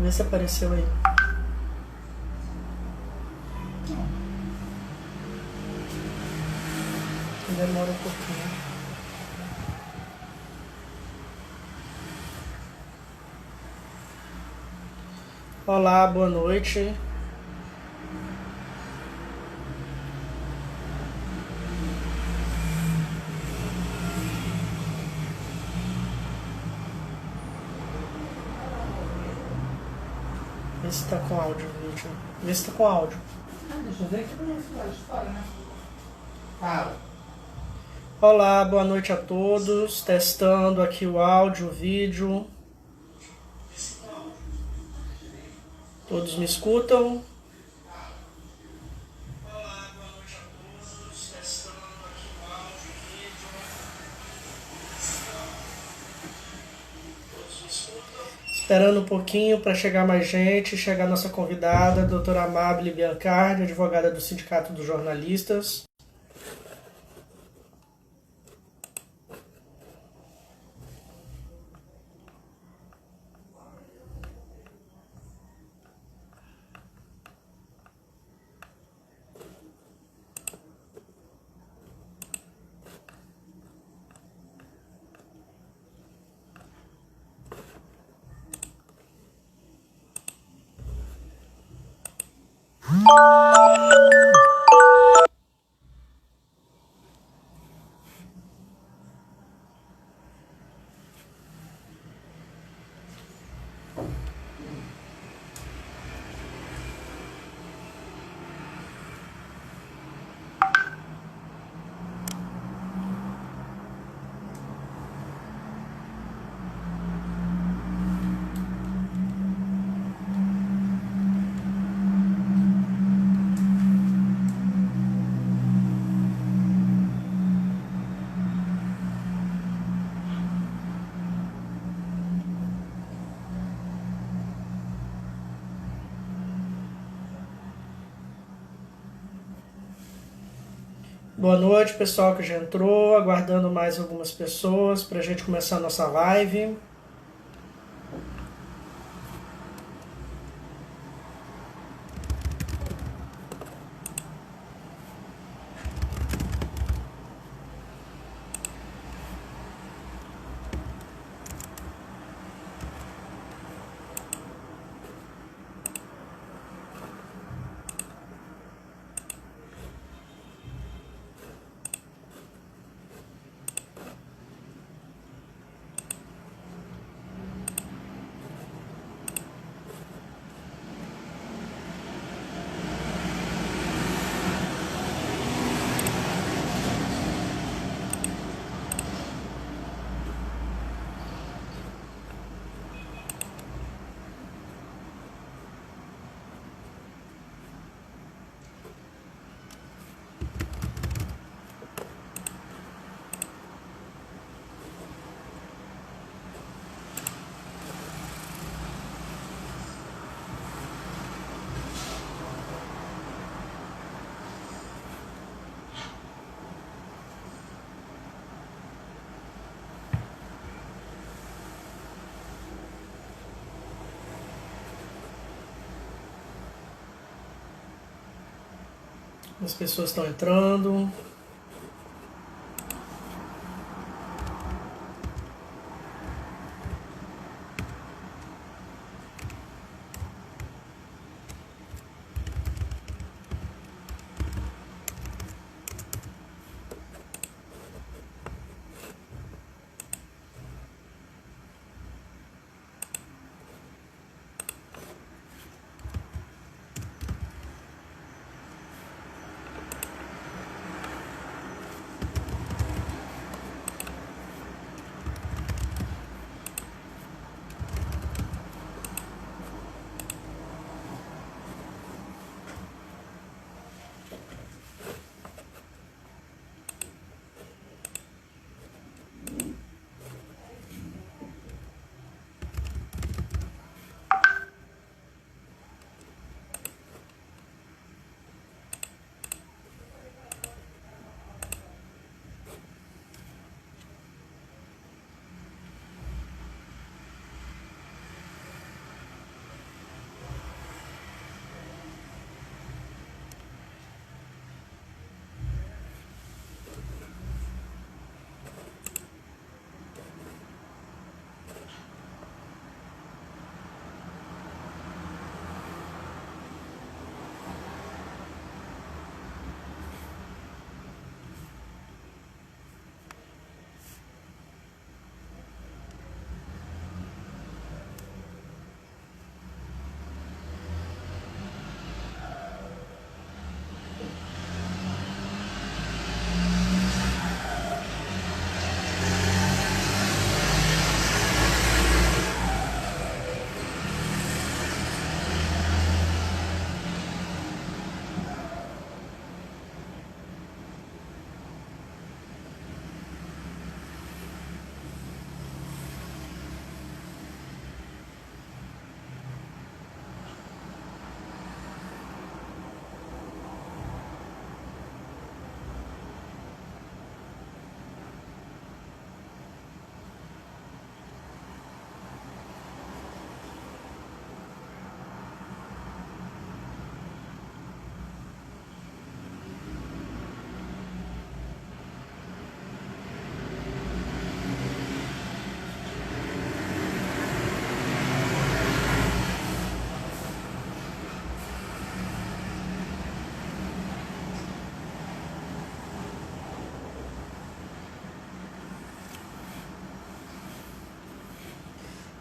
Vê se apareceu aí. Demora um pouquinho. Olá, boa noite. Vê se tá com áudio o vídeo. Vê se tá com áudio. Deixa eu ver aqui pra ver se vai história, né? Fala. Olá, boa noite a todos. Testando aqui o áudio, o vídeo. Todos me escutam? Olá, boa noite a todos. Testando aqui o áudio, o vídeo. Todos me escutam? Esperando um pouquinho para chegar mais gente, chegar nossa convidada, a doutora Amabile Biancardi, advogada do Sindicato dos Jornalistas. Boa noite, pessoal que já entrou, aguardando mais algumas pessoas para a gente começar a nossa live. As pessoas estão entrando.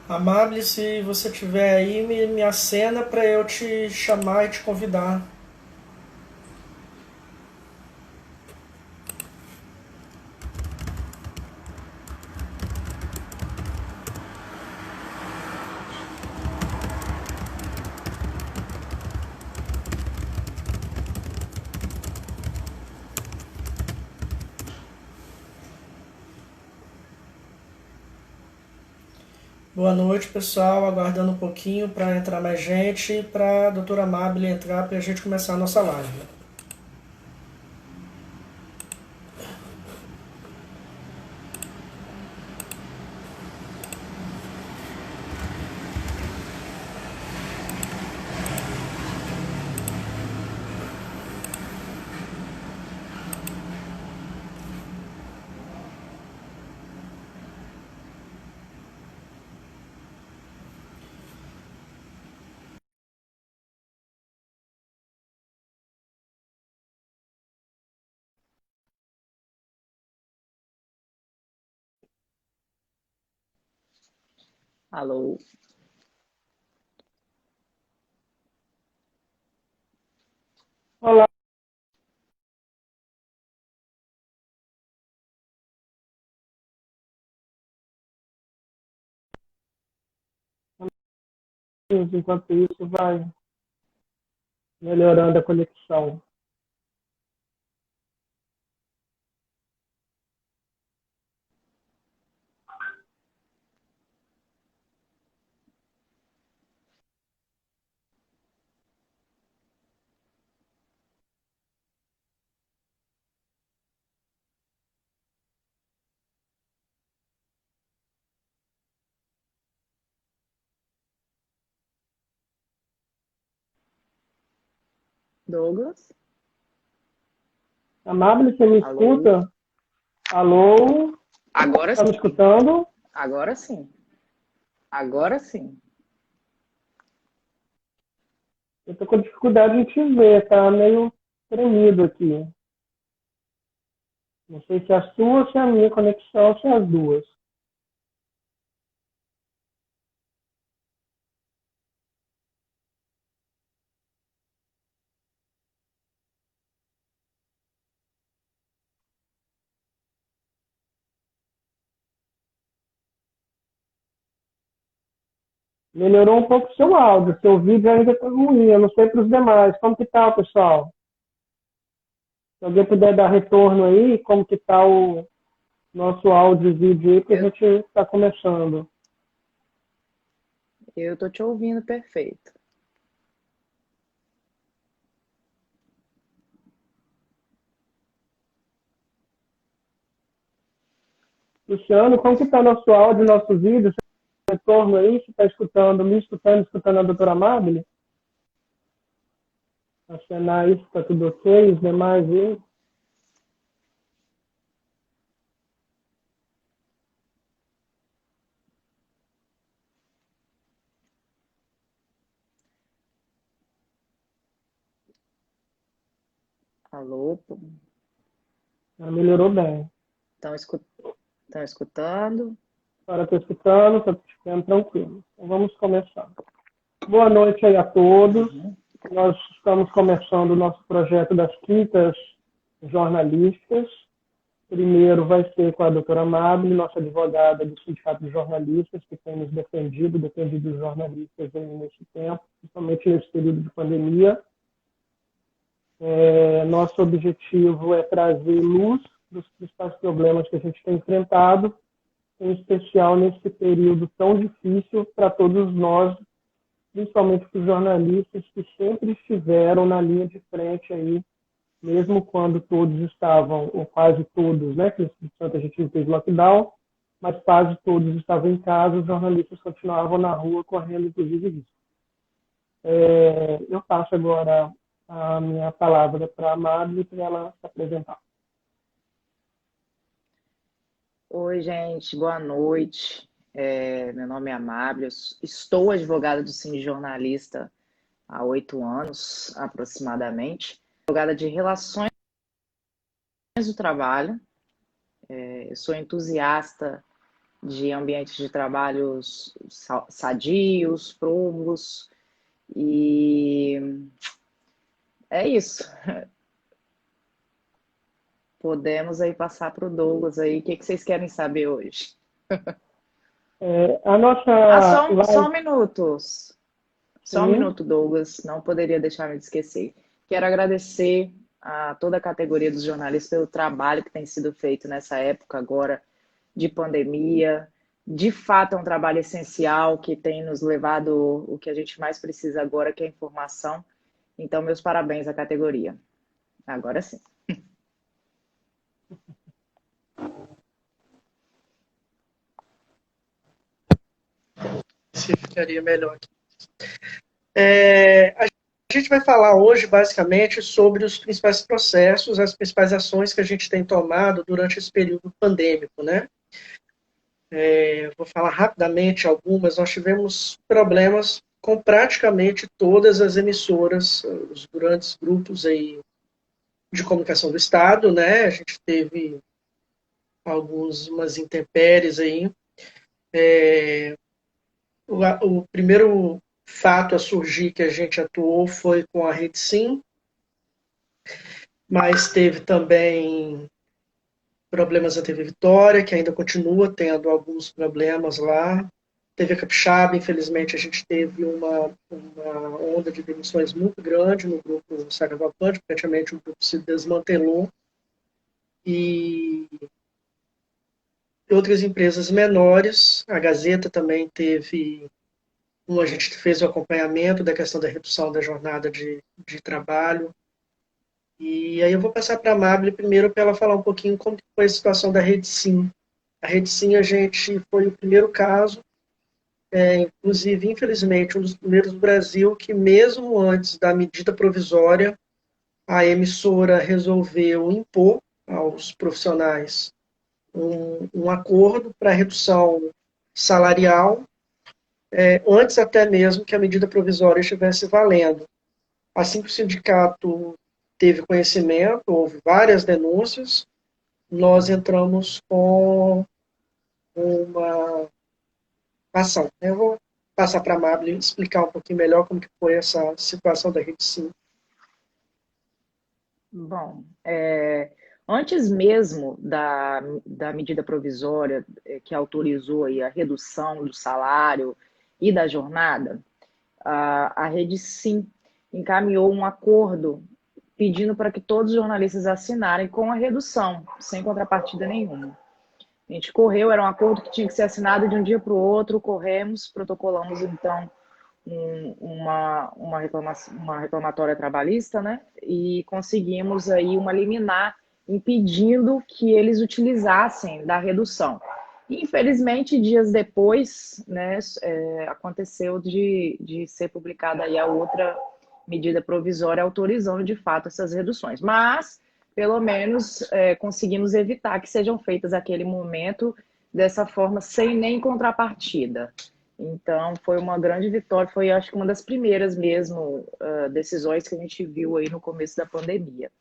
Amable, se você tiver aí, me acena para eu te chamar e te convidar. Boa noite, pessoal. Aguardando um pouquinho para entrar mais gente, para a doutora Amable entrar para a gente começar a nossa live. Alô? Olá. Enquanto isso, vai melhorando a conexão. Douglas? Amable, você me Alô? escuta? Alô? Agora Está me sim. escutando? Agora sim. Agora sim. Eu estou com dificuldade em te ver, tá meio tremido aqui. Não sei se é a sua, se é a minha conexão, se é as duas. Melhorou um pouco o seu áudio, seu vídeo ainda está ruim, eu não sei para os demais. Como que tá, pessoal? Se alguém puder dar retorno aí, como que tá o nosso áudio e vídeo aí, porque a Eu, gente está começando. eu tô te ouvindo perfeito. Luciano, como que tá nosso áudio, nosso vídeo? Você tem retorno aí? Você está escutando, me escutando, escutando a doutora Amable? Acenar isso, está tudo ok? Os demais aí? Alô? Melhorou bem. Estão escutando? Agora estou escutando, estou ficando tranquilo. Então vamos começar. Boa noite aí a todos. Nós estamos começando o nosso projeto das quintas jornalísticas. Primeiro vai ser com a doutora Amable, nossa advogada do Sindicato de Jornalistas, que tem nos defendido os jornalistas nesse tempo, principalmente nesse período de pandemia. Nosso objetivo é trazer luz dos principais problemas que a gente tem enfrentado, em especial nesse período tão difícil para todos nós, principalmente para os jornalistas que sempre estiveram na linha de frente aí, mesmo quando todos estavam, ou quase todos, né, que no Espírito Santo a gente não fez lockdown, mas quase todos estavam em casa, os jornalistas continuavam na rua correndo, inclusive, risco. Eu passo agora a minha palavra para a Amable para ela se apresentar. Oi, gente, boa noite. Meu nome é Amável, estou advogada do Sindicato Jornalista há 8 anos, aproximadamente. Advogada de Relações do Trabalho. Eu sou entusiasta de ambientes de trabalhos sadios, pródigos, e é isso. Podemos aí passar para o Douglas aí. O que vocês querem saber hoje? A nossa Ah, só um live, minuto. Só um sim, minuto, Douglas. Não poderia deixar de esquecer. Quero agradecer a toda a categoria dos jornalistas pelo trabalho que tem sido feito nessa época agora de pandemia. De fato, é um trabalho essencial que tem nos levado o que a gente mais precisa agora, que é a informação. Então, meus parabéns à categoria. Agora sim. Se ficaria melhor aqui. A gente vai falar hoje, basicamente, sobre os principais processos, as principais ações que a gente tem tomado durante esse período pandêmico, né? Vou falar rapidamente algumas. Nós tivemos problemas com praticamente todas as emissoras, os grandes grupos aí de comunicação do Estado, né? A gente teve umas intempéries aí. O primeiro fato a surgir que a gente atuou foi com a Rede Sim, mas teve também problemas na TV Vitória, que ainda continua tendo alguns problemas lá. TV Capixaba, infelizmente, a gente teve uma onda de demissões muito grande no grupo Saga Valpante, praticamente o grupo se desmantelou. E outras empresas menores, a Gazeta também teve, a gente fez o acompanhamento da questão da redução da jornada de trabalho. E aí eu vou passar para a Amable primeiro para ela falar um pouquinho como foi a situação da Rede Sim. A Rede Sim, a gente foi o primeiro caso, inclusive, infelizmente, um dos primeiros do Brasil, que mesmo antes da medida provisória, a emissora resolveu impor aos profissionais um acordo para redução salarial, antes até mesmo que a medida provisória estivesse valendo. Assim que o sindicato teve conhecimento, houve várias denúncias, nós entramos com uma ação. Eu vou passar para a Mabel explicar um pouquinho melhor como que foi essa situação da Rede Sim. Bom, antes mesmo da medida provisória que autorizou aí a redução do salário e da jornada, a Rede Sim encaminhou um acordo pedindo para que todos os jornalistas assinarem com a redução, sem contrapartida nenhuma. A gente correu, era um acordo que tinha que ser assinado de um dia para o outro, corremos, protocolamos então uma reclamatória trabalhista, né? E conseguimos aí uma liminar impedindo que eles utilizassem da redução. Infelizmente, dias depois, né, aconteceu de ser publicada aí a outra medida provisória autorizando de fato essas reduções. Mas, pelo menos, conseguimos evitar que sejam feitas naquele momento dessa forma, sem nem contrapartida. Então, foi uma grande vitória, foi acho que uma das primeiras mesmo decisões que a gente viu aí no começo da pandemia.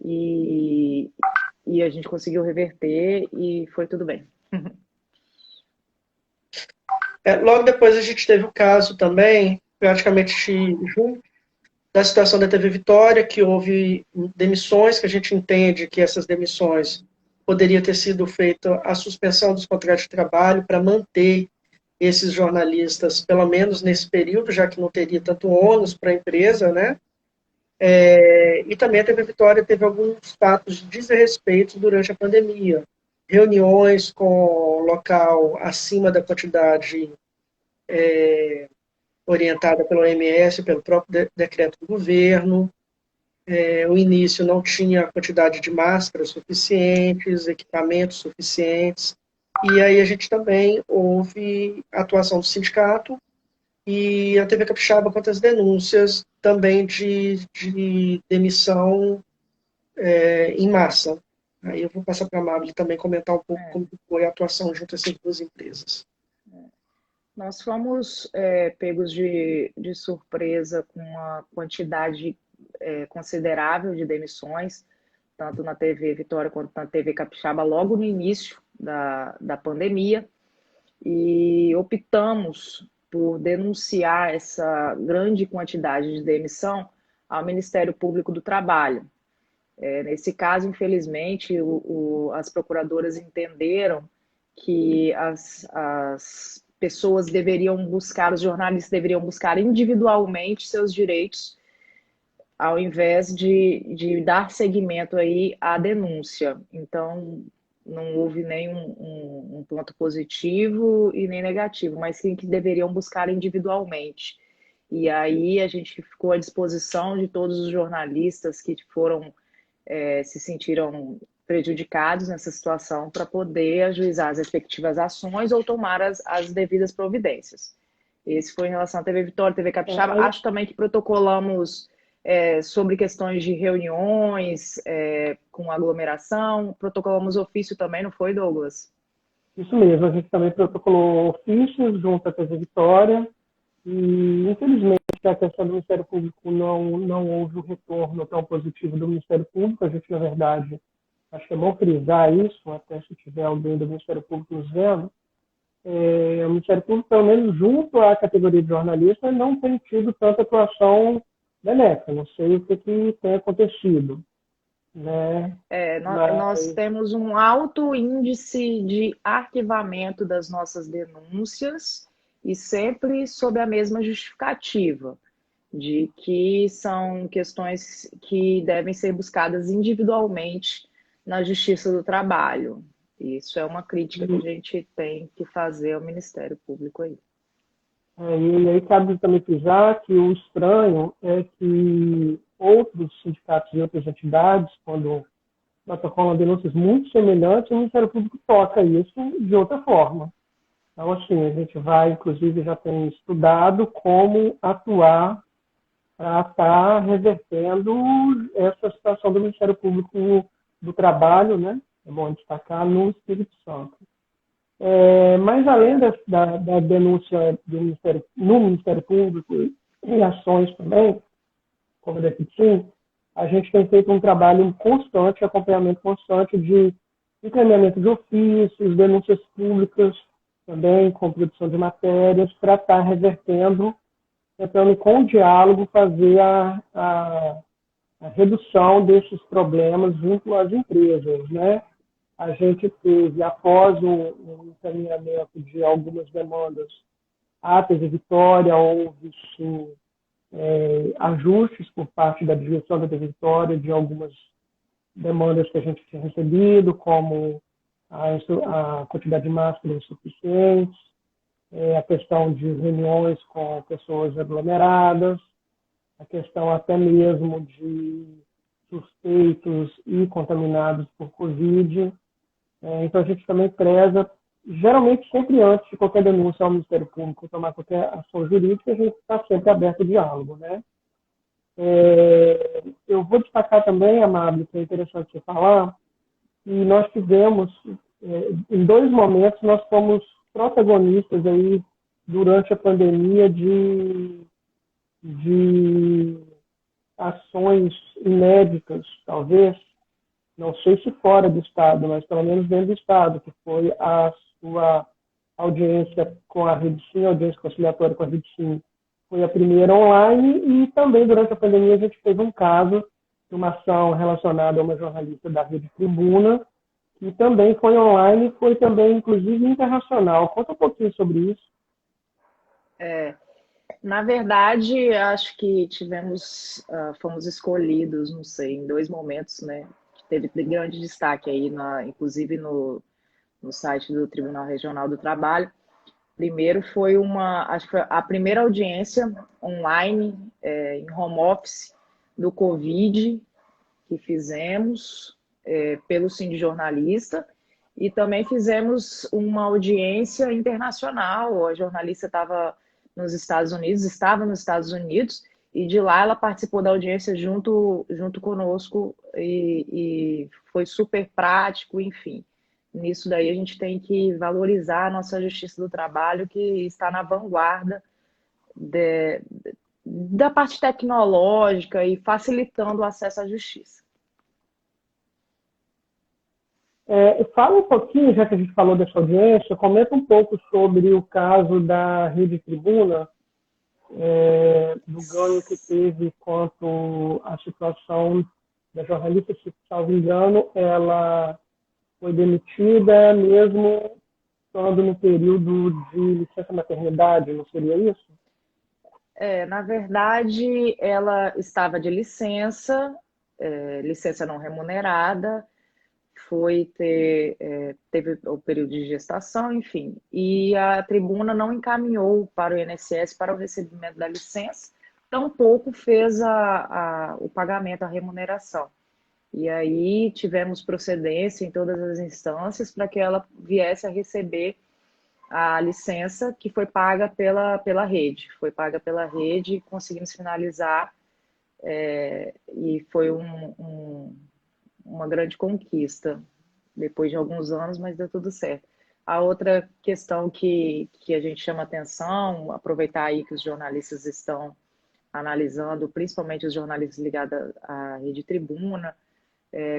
E a gente conseguiu reverter e foi tudo bem. Logo depois a gente teve o caso também, praticamente junto da situação da TV Vitória, que houve demissões, que a gente entende que essas demissões poderia ter sido feita a suspensão dos contratos de trabalho para manter esses jornalistas, pelo menos nesse período, já que não teria tanto ônus para a empresa, né? E também a TV Vitória teve alguns fatos de desrespeito durante a pandemia. Reuniões com local acima da quantidade orientada pelo OMS, pelo próprio decreto do governo. O início não tinha a quantidade de máscaras suficientes, equipamentos suficientes. E aí a gente também houve a atuação do sindicato e a TV Capixaba quanto às denúncias também de demissão em massa. Aí eu vou passar para a Mabel também comentar um pouco como foi a atuação junto a essas duas empresas. Nós fomos pegos de surpresa com uma quantidade considerável de demissões, tanto na TV Vitória quanto na TV Capixaba, logo no início da pandemia. e optamos por denunciar essa grande quantidade de demissão ao Ministério Público do Trabalho. Nesse caso, infelizmente, as procuradoras entenderam que as pessoas deveriam buscar, os jornalistas deveriam buscar individualmente seus direitos, ao invés de dar seguimento aí à denúncia. Então, não houve nenhum um ponto positivo e nem negativo, mas sim que deveriam buscar individualmente. E aí a gente ficou à disposição de todos os jornalistas que se sentiram prejudicados nessa situação para poder ajuizar as respectivas ações ou tomar as devidas providências. Esse foi em relação à TV Vitória, TV Capixaba. Acho também que protocolamos sobre questões de reuniões com aglomeração, protocolamos ofício também, não foi, Douglas? Isso mesmo, a gente também protocolou ofícios junto à TV Vitória e, infelizmente, a questão do Ministério Público não houve o retorno tão positivo do Ministério Público. A gente, na verdade, acho que é bom frisar isso, até se tiver alguém do Ministério Público nos vendo, o Ministério Público, pelo menos junto à categoria de jornalista, não tem tido tanta atuação benéfica. Não sei o que tem acontecido. Né? Nós temos um alto índice de arquivamento das nossas denúncias e sempre sob a mesma justificativa, de que são questões que devem ser buscadas individualmente na Justiça do Trabalho. Isso é uma crítica que a gente tem que fazer ao Ministério Público aí. E aí cabe também frisar que o estranho é que outros sindicatos e outras entidades, quando protocolam denúncias muito semelhantes, o Ministério Público toca isso de outra forma. Então, assim, a gente vai, inclusive, já tem estudado como atuar para estar revertendo essa situação do Ministério Público do Trabalho, né? É bom destacar, no Espírito Santo. Mas, além da denúncia no Ministério Público e ações também, como da FITIM, a gente tem feito um trabalho constante, acompanhamento constante de encaminhamento de ofícios, denúncias públicas, também com produção de matérias, para estar revertendo, tentando com o diálogo fazer a redução desses problemas junto às empresas, né? A gente teve, após o encaminhamento de algumas demandas à TV Vitória, houve sim ajustes por parte da direção da TV Vitória de algumas demandas que a gente tinha recebido, como a quantidade de máscaras insuficientes, a questão de reuniões com pessoas aglomeradas, a questão até mesmo de suspeitos e contaminados por Covid. Então, a gente também preza, geralmente sempre antes de qualquer denúncia ao Ministério Público, tomar qualquer ação jurídica, a gente está sempre aberto ao diálogo, né? Eu vou destacar também, Amável, que é interessante você falar, que nós tivemos, em 2 momentos, nós fomos protagonistas aí, durante a pandemia, de ações inéditas, talvez, não sei se fora do Estado, mas pelo menos dentro do Estado, que foi a sua audiência com a Rede Sim, a audiência conciliatória com a Rede Sim, foi a primeira online, e também durante a pandemia a gente teve um caso de uma ação relacionada a uma jornalista da Rede Tribuna, que também foi online, foi também, inclusive, internacional. Conta um pouquinho sobre isso. Na verdade, acho que fomos escolhidos, não sei, em 2 momentos, né? Teve grande destaque aí, inclusive no site do Tribunal Regional do Trabalho. Primeiro acho que foi a primeira audiência online, em home office, do Covid, que fizemos pelo Sindicato Jornalista, e também fizemos uma audiência internacional. A jornalista estava nos Estados Unidos, e de lá ela participou da audiência junto conosco, e foi super prático, enfim. Nisso daí a gente tem que valorizar a nossa Justiça do Trabalho, que está na vanguarda da parte tecnológica e facilitando o acesso à justiça. Fala um pouquinho, já que a gente falou dessa audiência, comenta um pouco sobre o caso da Rede Tribuna, do ganho que teve quanto à situação da jornalista, se salvo engano, ela foi demitida mesmo estando no período de licença maternidade, não seria isso? Na verdade, ela estava de licença, licença não remunerada, teve o período de gestação, enfim, e a tribuna não encaminhou para o INSS para o recebimento da licença, tampouco fez o pagamento, a remuneração. E aí tivemos procedência em todas as instâncias para que ela viesse a receber a licença que foi paga pela rede. Foi paga pela rede, conseguimos finalizar, e foi uma grande conquista, depois de alguns anos, mas deu tudo certo. A outra questão que a gente chama atenção, aproveitar aí que os jornalistas estão analisando, principalmente os jornalistas ligados à Rede Tribuna,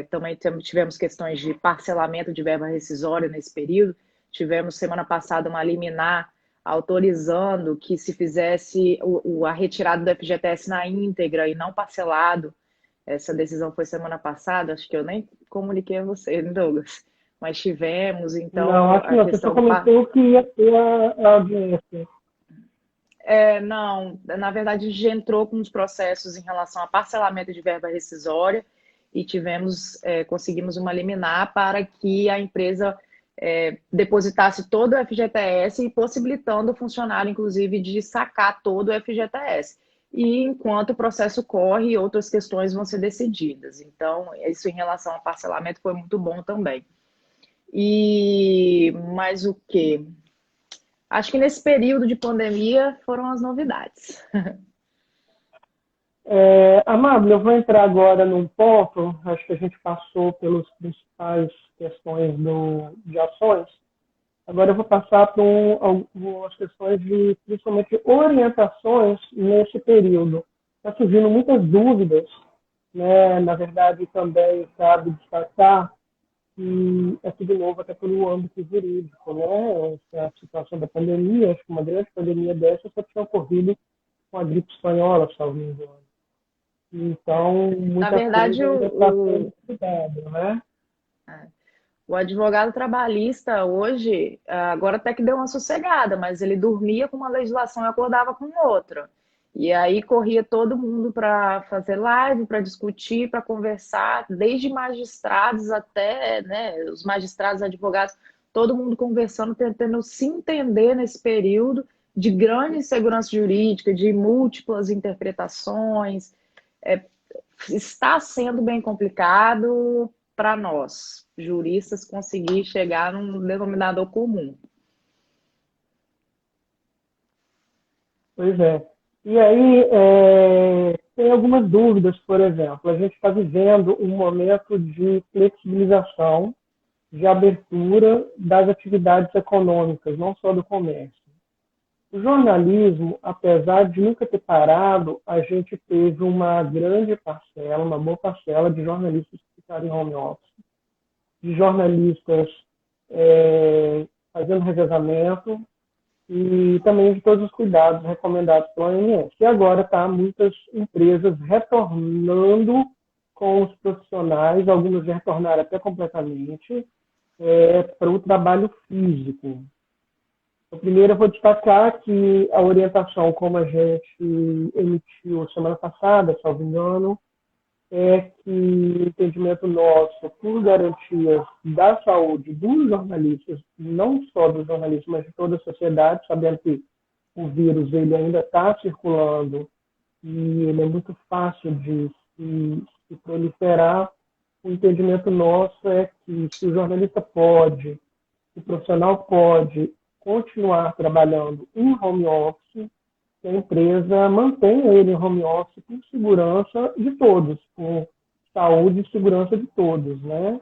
também tivemos questões de parcelamento de verba rescisória nesse período. Tivemos semana passada uma liminar autorizando que se fizesse a retirada do FGTS na íntegra e não parcelado. Essa decisão foi semana passada, acho que eu nem comuniquei a você, Douglas, mas tivemos, então... Não, acho que não, você só comentou que ia ter a audiência. Não, na verdade a gente entrou com os processos em relação a parcelamento de verba rescisória e conseguimos uma liminar para que a empresa depositasse todo o FGTS e possibilitando o funcionário, inclusive, de sacar todo o FGTS. E enquanto o processo corre, outras questões vão ser decididas. Então, isso em relação ao parcelamento foi muito bom também. E mais o quê? Acho que nesse período de pandemia foram as novidades. Amável, eu vou entrar agora num ponto, acho que a gente passou pelas principais questões de ações. Agora eu vou passar para algumas questões de, principalmente, orientações nesse período. Está surgindo muitas dúvidas, né? Na verdade, também cabe destacar que aqui de novo até pelo âmbito jurídico, né? Essa situação da pandemia, acho que uma grande pandemia dessa só tinha ocorrido com a gripe espanhola, salvo engano. Então, muita Na verdade, coisa ainda está sendo estudada, né? O advogado trabalhista hoje, agora até que deu uma sossegada, mas ele dormia com uma legislação e acordava com outra. E aí corria todo mundo para fazer live, para discutir, para conversar, desde magistrados até, né, os magistrados, advogados, todo mundo conversando, tentando se entender nesse período de grande insegurança jurídica, de múltiplas interpretações. Está sendo bem complicado para nós, juristas, conseguir chegar num denominador comum. Pois é. E aí, tem algumas dúvidas, por exemplo. A gente está vivendo um momento de flexibilização, de abertura das atividades econômicas, não só do comércio. O jornalismo, apesar de nunca ter parado, a gente teve uma grande parcela, uma boa parcela de jornalistas que ficaram em home office, de jornalistas fazendo revezamento e também de todos os cuidados recomendados pela OMS. E agora está muitas empresas retornando com os profissionais, algumas já retornaram até completamente, para o trabalho físico. Primeiro, eu vou destacar que a orientação, como a gente emitiu semana passada, salvo engano, é que o entendimento nosso, por garantias da saúde dos jornalistas, não só dos jornalistas, mas de toda a sociedade, sabendo que o vírus ele ainda está circulando e ele é muito fácil de se proliferar, o entendimento nosso é que se o jornalista pode, o profissional pode continuar trabalhando em home office, que a empresa mantenha ele em home office por segurança de todos, por saúde e segurança de todos, né?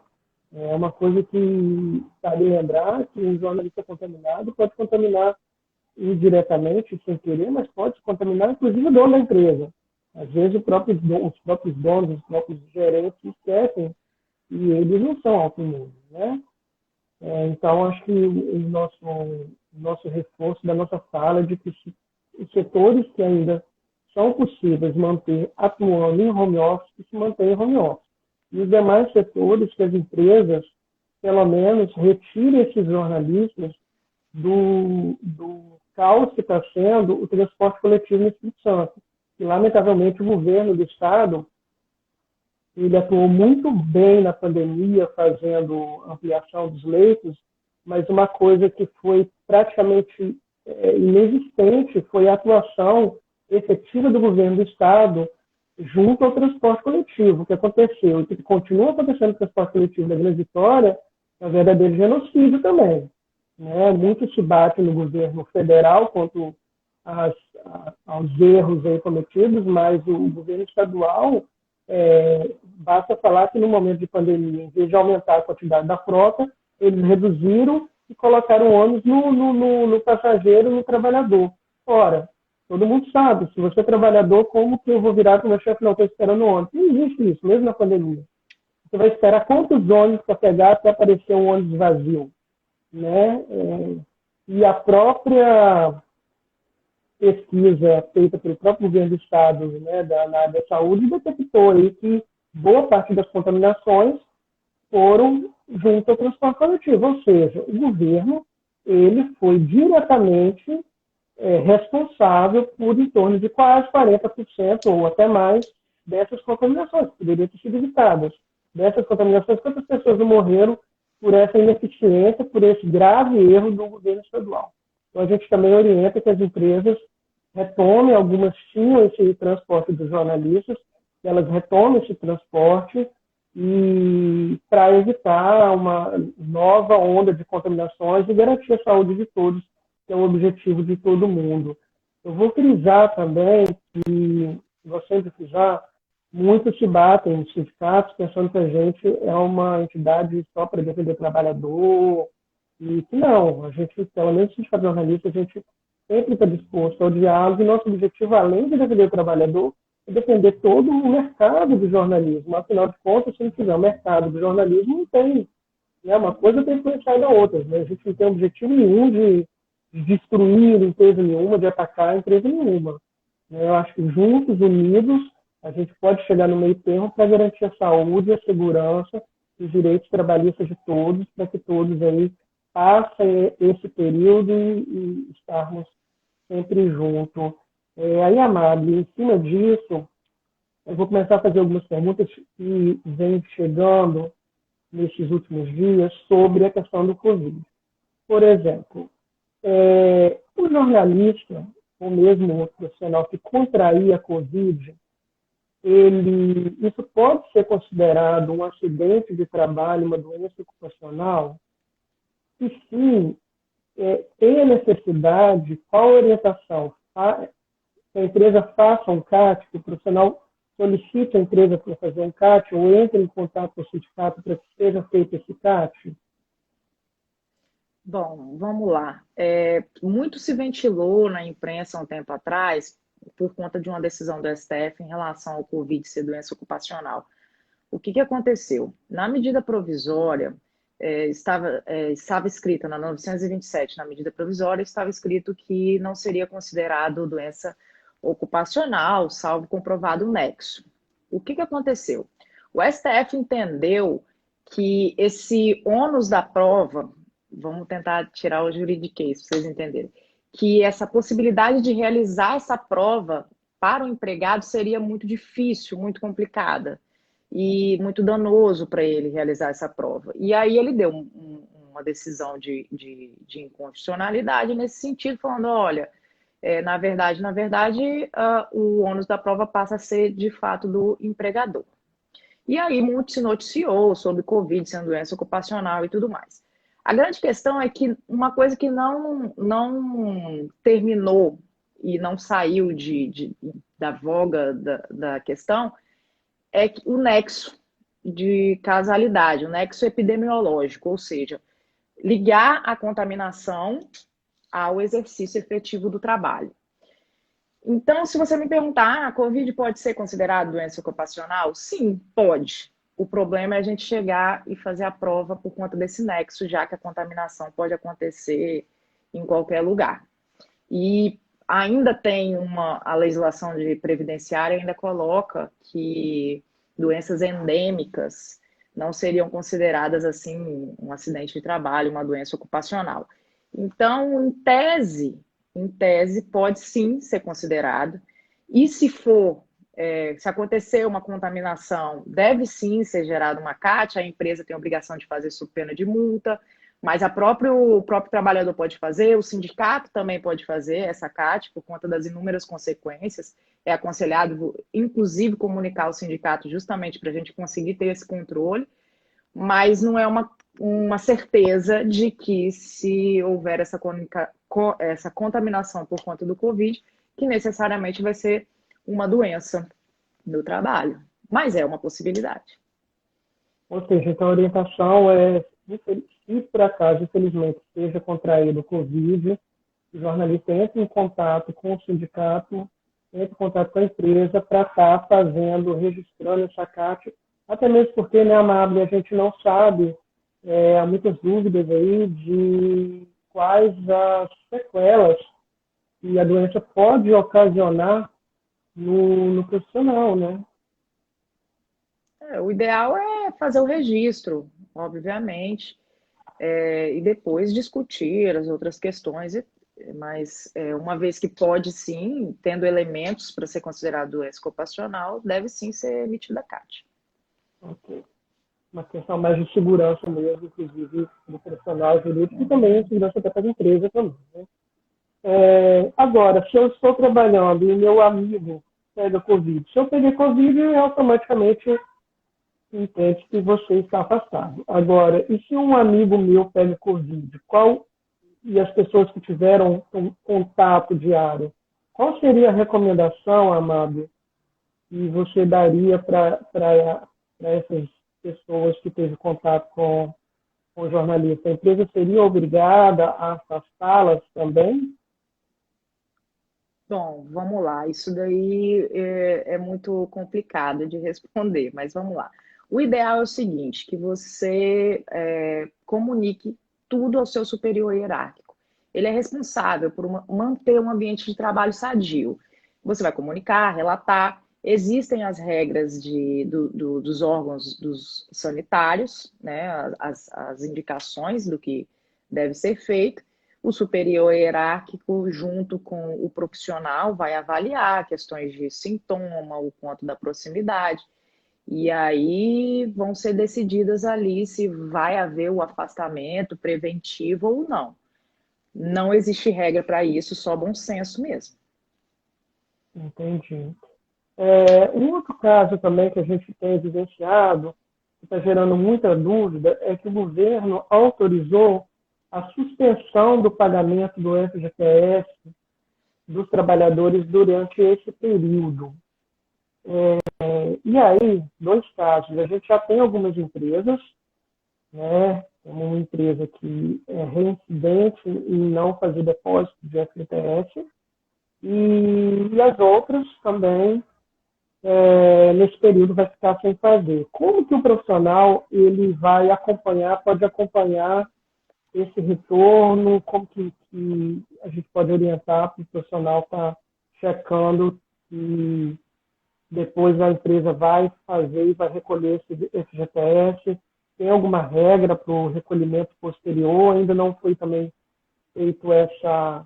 É uma coisa que cabe lembrar que um jornalista contaminado pode contaminar indiretamente, sem querer, mas pode contaminar inclusive o dono da empresa. Às vezes os próprios donos, os próprios gerentes esquecem e eles não são autoimunes. né? Então, acho que o nosso reforço da nossa fala de que os setores que ainda são possíveis manter atuando em home office, que se mantém em home office. E os demais setores que as empresas, pelo menos, retirem esses jornalistas do caos que está sendo o transporte coletivo no Espírito Santo. E, lamentavelmente, o governo do Estado ele atuou muito bem na pandemia, fazendo ampliação dos leitos, mas uma coisa que foi praticamente inexistente foi a atuação efetiva do governo do Estado junto ao transporte coletivo. O que aconteceu e que continua acontecendo no transporte coletivo da Grande Vitória é um verdadeiro genocídio também. Né? Muito se bate no governo federal quanto aos erros aí cometidos, mas o governo estadual, basta falar que no momento de pandemia, em vez de aumentar a quantidade da frota, eles reduziram e colocaram o ônus no passageiro, no trabalhador. Ora, todo mundo sabe, se você é trabalhador, como que eu vou virar para o meu chefe, não, estou esperando o ônibus? Não existe isso, mesmo na pandemia. Você vai esperar quantos ônibus para pegar até aparecer um ônibus vazio? Né? E a própria pesquisa feita pelo próprio governo do Estado, né, na área da saúde, detectou aí que boa parte das contaminações foram junto ao transporte coletivo, ou seja, o governo ele foi diretamente responsável por em torno de quase 40% ou até mais dessas contaminações, que poderiam ter sido evitadas. Dessas contaminações, quantas pessoas morreram por essa ineficiência, por esse grave erro do governo estadual? Então, a gente também orienta que as empresas retomem, algumas tinham esse transporte dos jornalistas, que elas retomem esse transporte e para evitar uma nova onda de contaminações e garantir a saúde de todos, que é o objetivo de todo mundo. Eu vou frisar também que, vou sempre frisar, muitos se batem nos sindicatos pensando que a gente é uma entidade só para defender o trabalhador, e que não, a gente, pelo menos no sindicato jornalista, a gente sempre está disposto ao diálogo e nosso objetivo, além de defender o trabalhador, é defender todo o mercado do jornalismo. Afinal de contas, se não tiver o mercado do jornalismo, não tem. Né? Uma coisa tem influenciado da outra. Né? A gente não tem objetivo nenhum de destruir empresa nenhuma, de atacar empresa nenhuma. Né? Eu acho que juntos, unidos, a gente pode chegar no meio termo para garantir a saúde, a segurança, os direitos trabalhistas de todos, para que todos aí passem esse período e estarmos sempre juntos. Aí, Amável, em cima disso, eu vou começar a fazer algumas perguntas que vêm chegando nesses últimos dias sobre a questão do Covid. Por exemplo, o jornalista, ou mesmo o profissional que contrair a Covid, isso pode ser considerado um acidente de trabalho, uma doença ocupacional? E sim, tem a necessidade, qual a orientação? Que a empresa faça um CAT, que o profissional solicite a empresa para fazer um CAT, ou entre em contato com o sindicato para que seja feito esse CAT? Bom, vamos lá. Muito se ventilou na imprensa um tempo atrás por conta de uma decisão do STF em relação ao Covid ser doença ocupacional. O que aconteceu? Na medida provisória, estava escrita na 927, na medida provisória, estava escrito que não seria considerado doença ocupacional, salvo comprovado nexo. O que aconteceu? O STF entendeu que esse ônus da prova, vamos tentar tirar o juridiquês para vocês entenderem, que essa possibilidade de realizar essa prova para o empregado seria muito difícil, muito complicada e muito danoso para ele realizar essa prova. E aí ele deu uma decisão de inconstitucionalidade nesse sentido, falando, olha, na verdade, o ônus da prova passa a ser, de fato, do empregador. E aí muito se noticiou sobre Covid sendo doença ocupacional e tudo mais. A grande questão é que uma coisa que não terminou e não saiu da voga da questão é o nexo de causalidade, o nexo epidemiológico, ou seja, ligar a contaminação ao exercício efetivo do trabalho. Então, se você me perguntar, a Covid pode ser considerada doença ocupacional? Sim, pode. O problema é a gente chegar e fazer a prova por conta desse nexo, já que a contaminação pode acontecer em qualquer lugar. E ainda tem a legislação de previdenciária ainda coloca que doenças endêmicas não seriam consideradas assim um acidente de trabalho, uma doença ocupacional. Então, em tese pode sim ser considerado. E se se acontecer uma contaminação, deve sim ser gerada uma CAT, a empresa tem a obrigação de fazer sob pena de multa, mas o próprio trabalhador pode fazer, o sindicato também pode fazer essa CAT por conta das inúmeras consequências. É aconselhado, inclusive, comunicar ao sindicato justamente para a gente conseguir ter esse controle, mas não é uma certeza de que se houver essa contaminação por conta do Covid, que necessariamente vai ser uma doença do trabalho. Mas é uma possibilidade. Ou seja, então a orientação é, se por acaso, infelizmente, seja contraído o Covid, o jornalista entra em contato com o sindicato, entra em contato com a empresa para estar registrando essa CAT, até mesmo porque, né, Amável, a gente não sabe, há muitas dúvidas aí de quais as sequelas que a doença pode ocasionar no profissional, né? O ideal é fazer o registro, obviamente, e depois discutir as outras questões, mas uma vez que pode sim, tendo elementos para ser considerado doença ocupacional, deve sim ser emitida a CAT. Ok. Uma questão mais de segurança mesmo, inclusive do profissional jurídico e também segurança até para a empresa também, né? Agora, se eu estou trabalhando e meu amigo pega Covid, se eu peguei Covid, automaticamente entende que você está afastado. Agora, e se um amigo meu pega Covid, e as pessoas que tiveram um contato diário, qual seria a recomendação, Amável, que você daria para essas pessoas que teve contato com o jornalista? A empresa seria obrigada a afastá-las também? Bom, vamos lá. Isso daí é muito complicado de responder, mas vamos lá. O ideal é o seguinte, que você comunique tudo ao seu superior hierárquico. Ele é responsável por manter um ambiente de trabalho sadio. Você vai comunicar, relatar. Existem as regras dos órgãos dos sanitários, né, as indicações do que deve ser feito. O superior hierárquico, junto com o profissional, vai avaliar questões de sintoma, o quanto da proximidade, e aí vão ser decididas ali se vai haver o afastamento preventivo ou não. Não existe regra para isso, só bom senso mesmo. Entendi. Um outro caso também que a gente tem evidenciado, que está gerando muita dúvida, é que o governo autorizou a suspensão do pagamento do FGTS dos trabalhadores durante esse período. E aí, dois casos. A gente já tem algumas empresas, né? Como uma empresa que é reincidente em não fazer depósito de FGTS, e as outras também, nesse período, vai ficar sem fazer. Como que o profissional ele vai pode acompanhar esse retorno? Como que a gente pode orientar para o profissional estar checando e depois a empresa vai fazer e vai recolher esse FGTS? Tem alguma regra para o recolhimento posterior? Ainda não foi também feito essa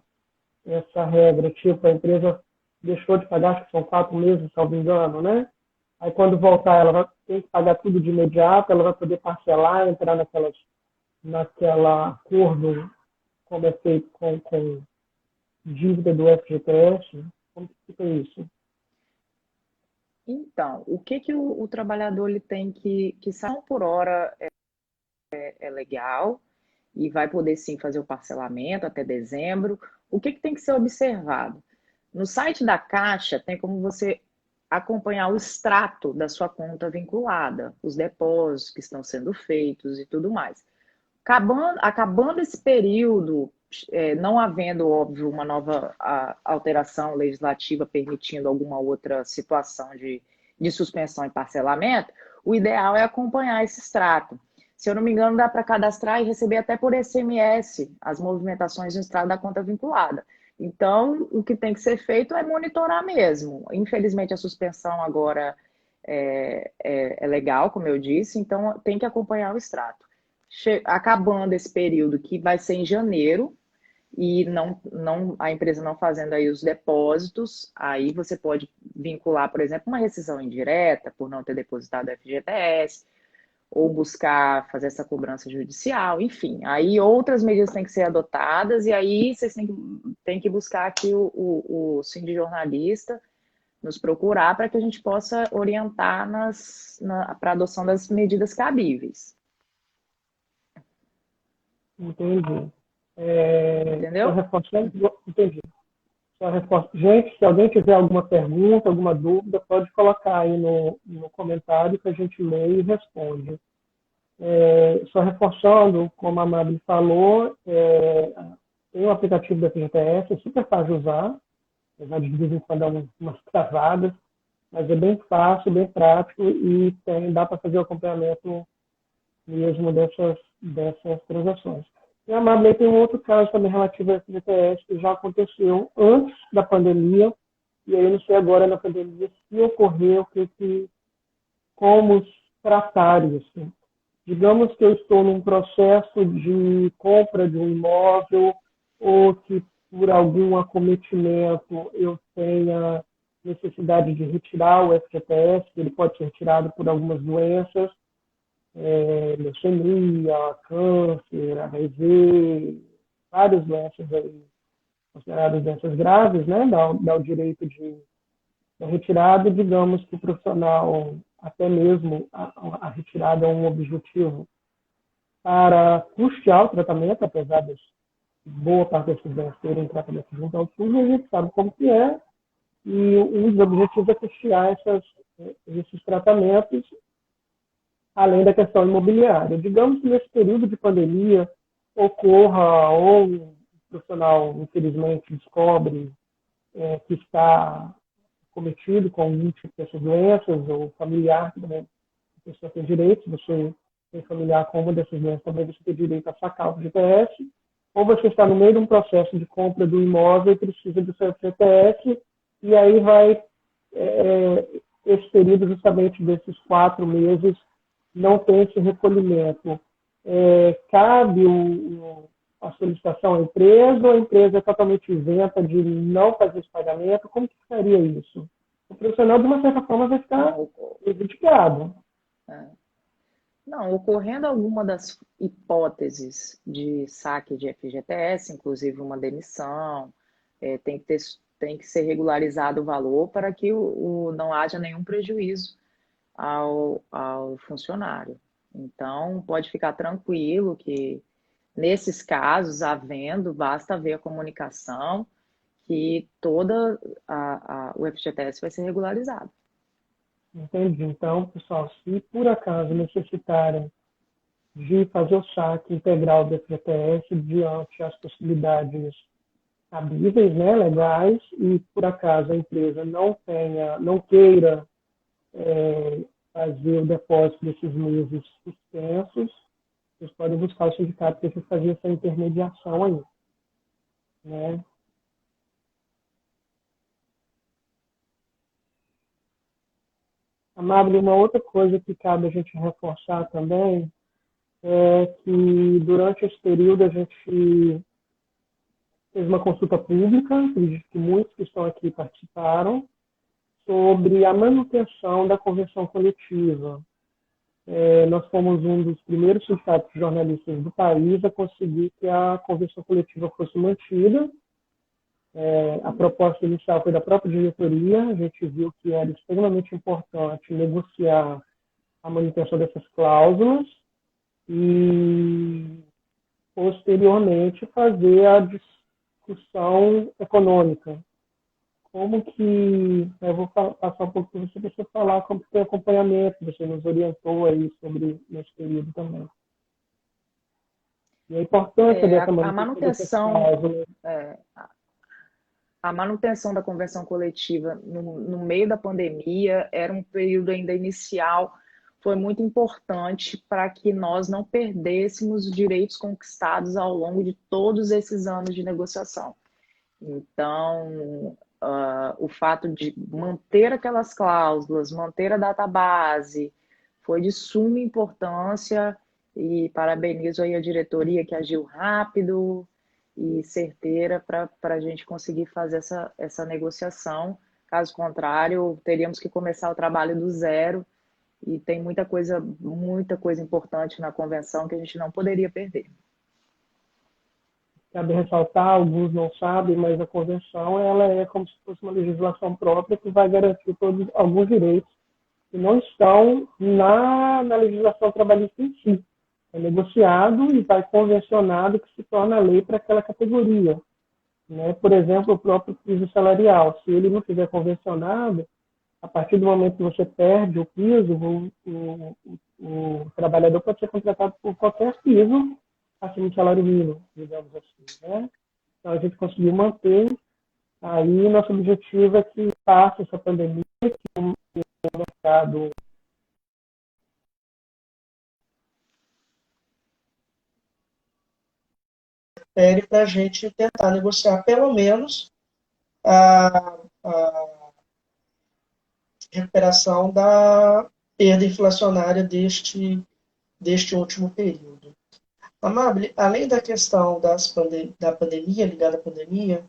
regra, tipo, a empresa deixou de pagar, acho que são 4 meses, salvo engano, né? Aí quando voltar, ela vai ter que pagar tudo de imediato, ela vai poder parcelar, entrar naquela acordo, como é feito com dívida do FGTS. Como que fica isso? Então, o que o trabalhador ele tem que sair por hora é legal e vai poder sim fazer o parcelamento até dezembro. O que tem que ser observado? No site da Caixa tem como você acompanhar o extrato da sua conta vinculada, os depósitos que estão sendo feitos e tudo mais. Acabando esse período, não havendo, óbvio, uma nova alteração legislativa permitindo alguma outra situação de suspensão e parcelamento, o ideal é acompanhar esse extrato. Se eu não me engano, dá para cadastrar e receber até por SMS as movimentações do extrato da conta vinculada. Então, o que tem que ser feito é monitorar mesmo. Infelizmente, a suspensão agora é legal, como eu disse, então tem que acompanhar o extrato. Acabando esse período, que vai ser em janeiro, e a empresa não fazendo aí os depósitos, aí você pode vincular, por exemplo, uma rescisão indireta por não ter depositado FGTS, ou buscar fazer essa cobrança judicial, enfim. Aí outras medidas têm que ser adotadas, e aí vocês têm que buscar aqui o sindijornalista nos procurar para que a gente possa orientar para a adoção das medidas cabíveis. Entendi. Entendeu? Entendi. Gente, se alguém tiver alguma pergunta, alguma dúvida, pode colocar aí no comentário que a gente lê e responde. Só reforçando, como a Mabel falou, tem um aplicativo da FGTS, é super fácil de usar, apesar de vez em quando dar umas travadas, mas é bem fácil, bem prático e dá para fazer o acompanhamento mesmo dessas transações. E a Mabel tem um outro caso também relativo ao FGTS que já aconteceu antes da pandemia, e aí eu não sei agora na pandemia se ocorreu, como tratar isso. Digamos que eu estou num processo de compra de um imóvel ou que por algum acometimento eu tenha necessidade de retirar o FGTS, que ele pode ser retirado por algumas doenças, leucemia, câncer, HIV, várias doenças aí, consideradas doenças graves, né? Dá o direito da retirada, e digamos que o profissional, até mesmo a retirada é um objetivo para custear o tratamento, apesar de boa parte desses doenças terem tratamento junto ao SUS, a gente sabe como que é, e um dos objetivos é custear esses tratamentos, além da questão imobiliária. Digamos que nesse período de pandemia ocorra, ou o profissional, infelizmente, descobre que está cometido com algum tipo dessas doenças, ou familiar, que também a pessoa tem direito, se você tem familiar com uma dessas doenças, também você tem direito a sacar o FGTS, ou você está no meio de um processo de compra do imóvel e precisa do seu FGTS, e aí vai esse período justamente desses 4 meses não tem esse recolhimento. Cabe a solicitação à empresa, ou a empresa é totalmente isenta de não fazer esse pagamento? Como que ficaria isso? O profissional, de uma certa forma, vai ficar prejudicado. Não, ocorrendo alguma das hipóteses de saque de FGTS, inclusive uma demissão, tem que ser regularizado o valor para que não haja nenhum prejuízo ao funcionário. Então, pode ficar tranquilo que, nesses casos, basta ver a comunicação que toda o FGTS vai ser regularizado. Entendi. Então, pessoal, se por acaso necessitarem de fazer o saque integral do FGTS diante as possibilidades cabíveis, né, legais, e por acaso a empresa não queira fazer o depósito desses meses suspensos, vocês podem buscar o sindicato que fazer essa intermediação aí, né? Amável, uma outra coisa que cabe a gente reforçar também é que durante esse período a gente fez uma consulta pública, acredito que muitos que estão aqui participaram, sobre a manutenção da convenção coletiva. Nós fomos um dos primeiros sindicatos de jornalistas do país a conseguir que a convenção coletiva fosse mantida. A proposta inicial foi da própria diretoria, a gente viu que era extremamente importante negociar a manutenção dessas cláusulas e, posteriormente, fazer a discussão econômica. Como que, eu vou passar um pouco para você falar como que tem acompanhamento, você nos orientou aí sobre esse período também. E a importância dessa manutenção. A manutenção da convenção coletiva no meio da pandemia era um período ainda inicial, foi muito importante para que nós não perdêssemos os direitos conquistados ao longo de todos esses anos de negociação. Então, o fato de manter aquelas cláusulas, manter a database, foi de suma importância e parabenizo aí a diretoria que agiu rápido e certeira para a gente conseguir fazer essa negociação. Caso contrário, teríamos que começar o trabalho do zero e tem muita coisa importante na convenção que a gente não poderia perder. Cabe ressaltar, alguns não sabem, mas a convenção ela é como se fosse uma legislação própria que vai garantir alguns direitos que não estão na legislação trabalhista em si. É negociado e vai convencionado que se torna lei para aquela categoria. Né? Por exemplo, o próprio piso salarial. Se ele não tiver convencionado, a partir do momento que você perde o piso, o trabalhador pode ser contratado por qualquer piso acima do salário mínimo, digamos assim. Né? Então, a gente conseguiu manter. Aí, nosso objetivo é que passe essa pandemia, que o mercado para a gente tentar negociar pelo menos a recuperação da perda inflacionária deste último período. Amable, além da questão da pandemia, ligada à pandemia,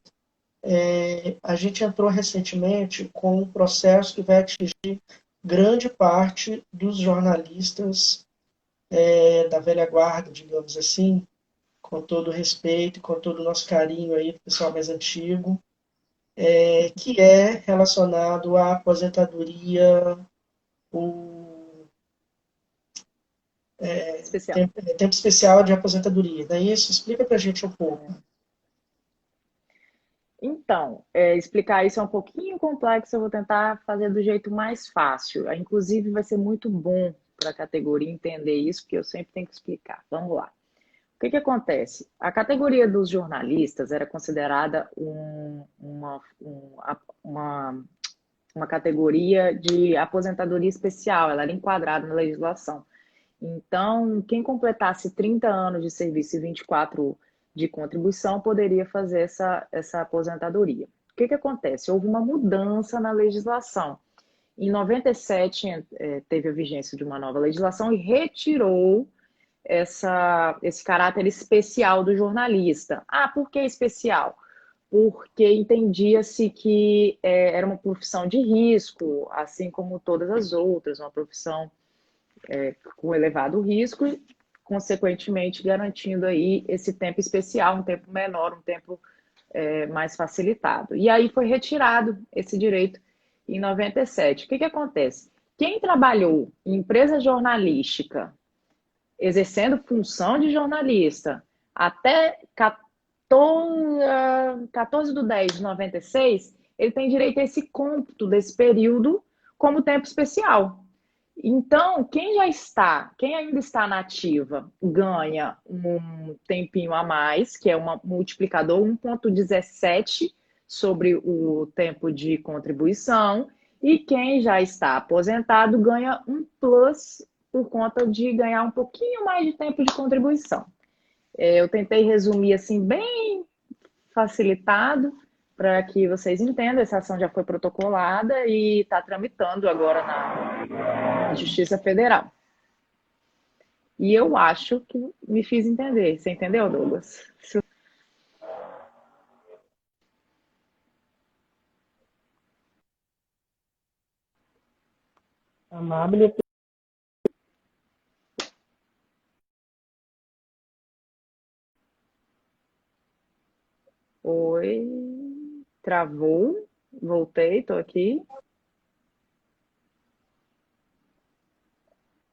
a gente entrou recentemente com um processo que vai atingir grande parte dos jornalistas da velha guarda, digamos assim, com todo o respeito, com todo o nosso carinho aí do pessoal mais antigo, que é relacionado à aposentadoria, Especial. tempo especial de aposentadoria. Não é isso? Explica para a gente um pouco. Então, explicar isso é um pouquinho complexo, eu vou tentar fazer do jeito mais fácil. Inclusive, vai ser muito bom para a categoria entender isso, porque eu sempre tenho que explicar. Vamos lá. O que acontece? A categoria dos jornalistas era considerada uma categoria de aposentadoria especial, ela era enquadrada na legislação. Então, quem completasse 30 anos de serviço e 24 de contribuição poderia fazer essa aposentadoria. O que acontece? Houve uma mudança na legislação. Em 97, teve a vigência de uma nova legislação e retirou esse caráter especial do jornalista. Por que especial? Porque entendia-se que era uma profissão de risco, assim como todas as outras, uma profissão com elevado risco e, consequentemente, garantindo aí esse tempo especial, um tempo menor, um tempo mais facilitado. E aí foi retirado esse direito em 97. O que acontece? Quem trabalhou em empresa jornalística, exercendo função de jornalista, até 14 de 10 de 96, ele tem direito a esse cômputo desse período como tempo especial. Então, quem ainda está na ativa, ganha um tempinho a mais, que é um multiplicador 1,17 sobre o tempo de contribuição, e quem já está aposentado ganha um plus por conta de ganhar um pouquinho mais de tempo de contribuição. Eu tentei resumir assim, bem facilitado, para que vocês entendam. Essa ação já foi protocolada e está tramitando agora na Justiça Federal. E eu acho que me fiz entender. Você entendeu, Douglas? Amável. Oi, travou, voltei, tô aqui.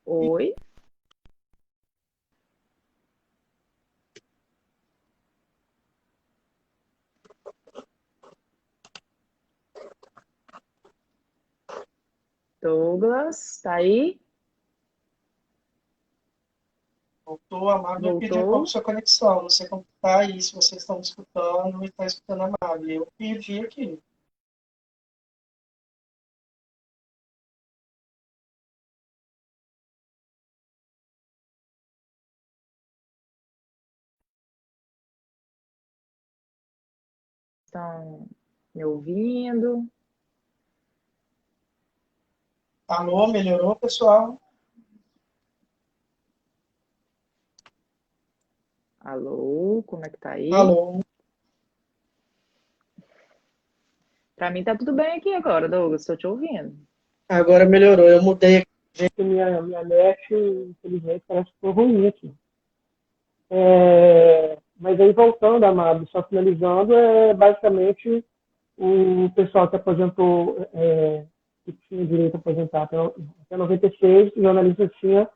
Oi. Douglas, tá aí? Voltou, Amável, eu pedi um pouco sua conexão. Não sei como está aí, se vocês estão me escutando e está escutando a Amável. Eu pedi aqui. estão me ouvindo? Alô, melhorou, pessoal? Alô, como é que tá aí? Alô. Para mim tá tudo bem aqui agora, Douglas, estou te ouvindo. Agora melhorou, eu mudei. Minha net, infelizmente, parece que foi ruim aqui. Mas aí, voltando, Amado, só finalizando, basicamente o pessoal que aposentou, que tinha direito a aposentar até 96, o jornalista tinha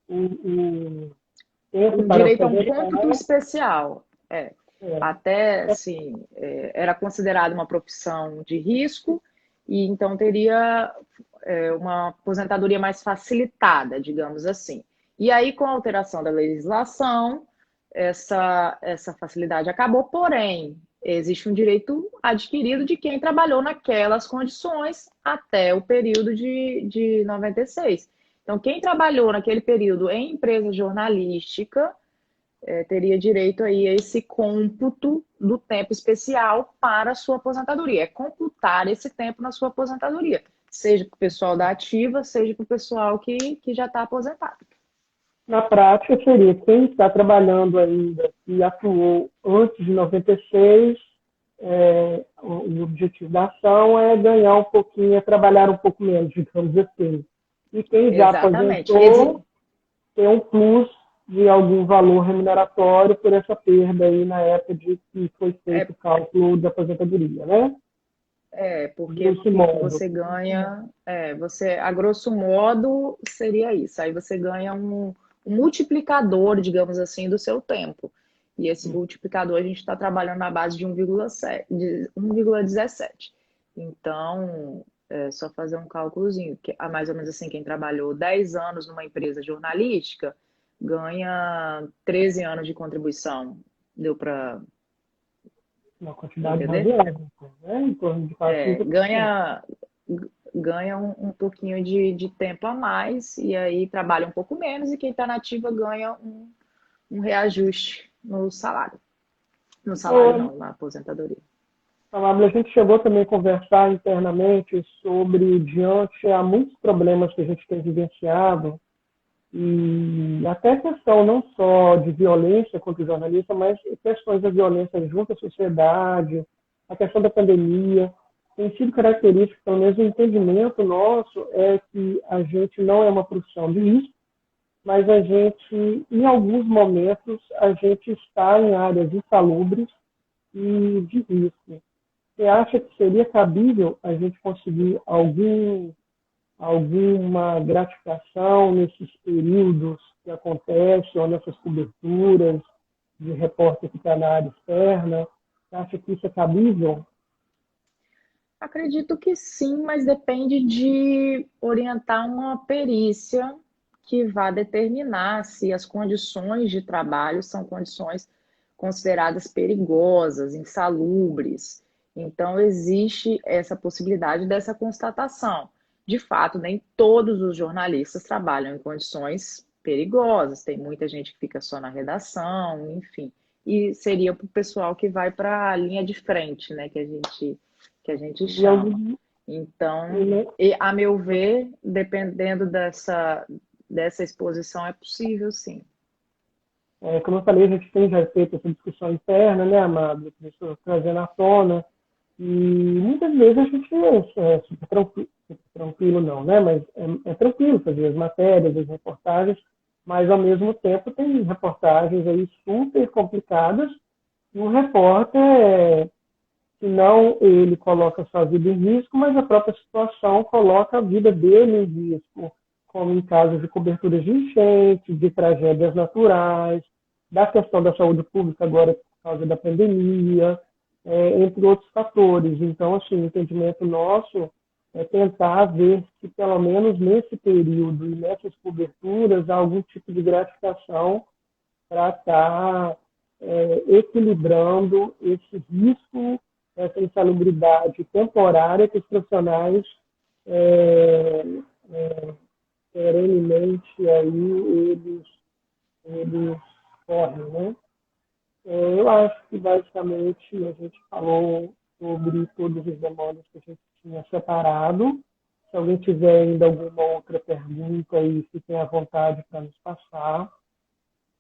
o tempo Um para direito a um aposentar. cômputo especial. É, Até, assim, era considerado uma profissão de risco e então teria uma aposentadoria mais facilitada, digamos assim. E aí, com a alteração da legislação, essa facilidade acabou, porém, existe um direito adquirido de quem trabalhou naquelas condições até o período de 96. Então, quem trabalhou naquele período em empresa jornalística teria direito aí a esse cômputo do tempo especial para a sua aposentadoria. É computar esse tempo na sua aposentadoria, seja para o pessoal da ativa, seja para o pessoal que já está aposentado. na prática, seria quem está trabalhando ainda e atuou antes de 96, o objetivo da ação é ganhar um pouquinho, é trabalhar um pouco menos, digamos assim. E quem já Exatamente. aposentou tem um plus de algum valor remuneratório por essa perda aí na época de que foi feito o cálculo da aposentadoria, né? Porque o que você ganha, a grosso modo, seria isso. Aí você ganha um multiplicador, digamos assim, do seu tempo. E esse multiplicador a gente está trabalhando na base de 1,17. Então, é só fazer um cálculozinho, que mais ou menos assim, quem trabalhou 10 anos numa empresa jornalística ganha 13 anos de contribuição. Deu para uma quantidade entender? razoável, né? Em torno de 4, Ganha um pouquinho de tempo a mais e aí trabalha um pouco menos e quem está na ativa ganha um reajuste no salário. No salário não, na aposentadoria. A gente chegou também a conversar internamente sobre, diante a muitos problemas que a gente tem vivenciado, e até a questão não só de violência contra o jornalista, mas questões da violência junto à sociedade, a questão da pandemia, tem sido característica, pelo menos o entendimento nosso, é que a gente não é uma profissão de risco, mas a gente, em alguns momentos, a gente está em áreas insalubres e de risco. Você acha que seria cabível a gente conseguir alguma gratificação nesses períodos que acontecem, ou nessas coberturas de repórter que está na área externa? Você acha que isso é cabível? Acredito que sim, mas depende de orientar uma perícia que vá determinar se as condições de trabalho são condições consideradas perigosas, insalubres. Então, existe essa possibilidade dessa constatação. De fato, nem todos os jornalistas trabalham em condições perigosas, tem muita gente que fica só na redação, enfim. E seria para o pessoal que vai para a linha de frente, né, que a gente chama. Então, a meu ver, dependendo dessa exposição, é possível, sim. Como eu falei, a gente tem já feito essa discussão interna, né, Amado? Isso trazendo à tona. E muitas vezes a gente é super tranquilo não, né? Mas é tranquilo fazer as matérias, as reportagens, mas ao mesmo tempo tem reportagens aí super complicadas e o repórter, se não ele coloca a sua vida em risco, mas a própria situação coloca a vida dele em risco, como em casos de coberturas de enchentes, de tragédias naturais, da questão da saúde pública agora por causa da pandemia, entre outros fatores. Então, assim, o entendimento nosso é tentar ver se, pelo menos nesse período e nessas coberturas, há algum tipo de gratificação para estar equilibrando esse risco, essa insalubridade temporária que os profissionais perenemente aí eles correm, né? Eu acho que basicamente a gente falou sobre todas as demandas que a gente tinha separado. Se alguém tiver ainda alguma outra pergunta aí, fiquem à vontade para nos passar.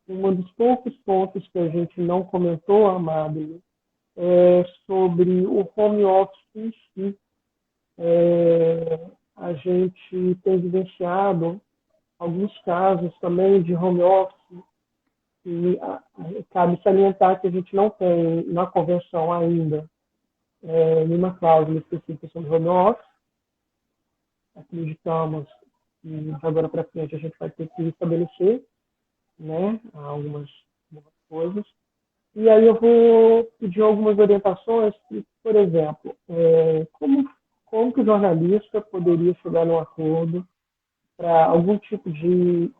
Um dos poucos pontos que a gente não comentou, Amável, é sobre o home office em si. A gente tem vivenciado alguns casos também de home office e cabe salientar que a gente não tem na convenção ainda nenhuma cláusula específica sobre home office. Acreditamos que de agora para frente a gente vai ter que estabelecer, né, algumas coisas. E aí eu vou pedir algumas orientações, que, por exemplo, como que o jornalista poderia chegar num acordo para algum tipo de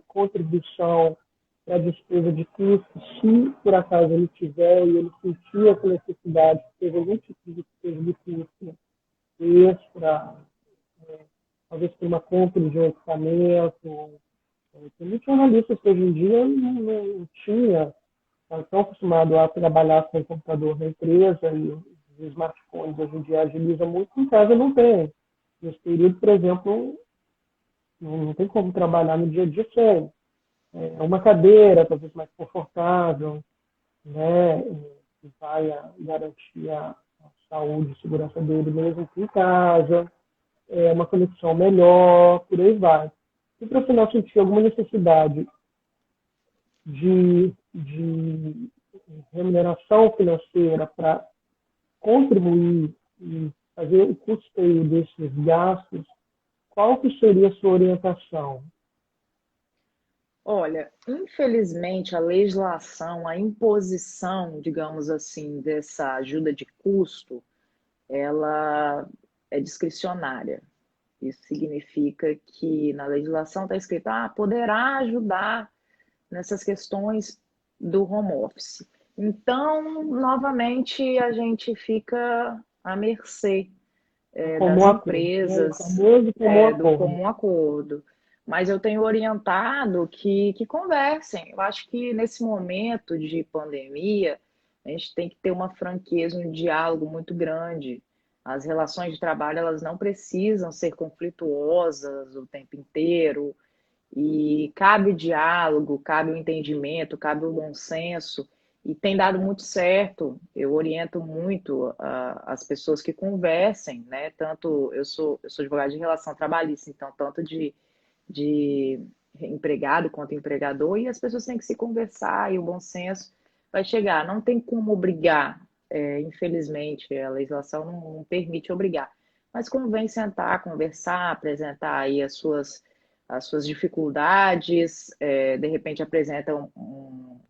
contribuição para a despesa de custo, se por acaso ele tiver e ele sentir essa necessidade, teve algum tipo de despesa de custo extra, talvez por uma compra de um equipamento. Tem muitos jornalistas que hoje em dia não tinha, estão acostumados a trabalhar com o computador da empresa e os smartphones hoje em dia agilizam muito, em casa não tem. Nesse período, por exemplo, não tem como trabalhar no dia a dia sem. Uma cadeira, talvez mais confortável, né, que vai garantir a saúde e segurança dele mesmo em casa, uma conexão melhor, por aí vai. Se o profissional sentir alguma necessidade de remuneração financeira para contribuir e fazer o custeio desses gastos, qual que seria a sua orientação? Olha, infelizmente a legislação, a imposição, digamos assim, dessa ajuda de custo, ela é discricionária. Isso significa que na legislação está escrito, poderá ajudar nessas questões do home office. Então, novamente, a gente fica à mercê das empresas, do comum acordo. Mas eu tenho orientado que conversem. Eu acho que nesse momento de pandemia, a gente tem que ter uma franqueza, um diálogo muito grande. As relações de trabalho, elas não precisam ser conflituosas o tempo inteiro. E cabe o diálogo, cabe o entendimento, cabe o bom senso. E tem dado muito certo. Eu oriento muito as pessoas que conversem, né? Tanto eu sou advogada de relação trabalhista, então tanto de empregado quanto empregador, e as pessoas têm que se conversar e o bom senso vai chegar. Não tem como obrigar, infelizmente, a legislação não permite obrigar, mas convém sentar, conversar, apresentar aí as suas dificuldades, de repente apresentam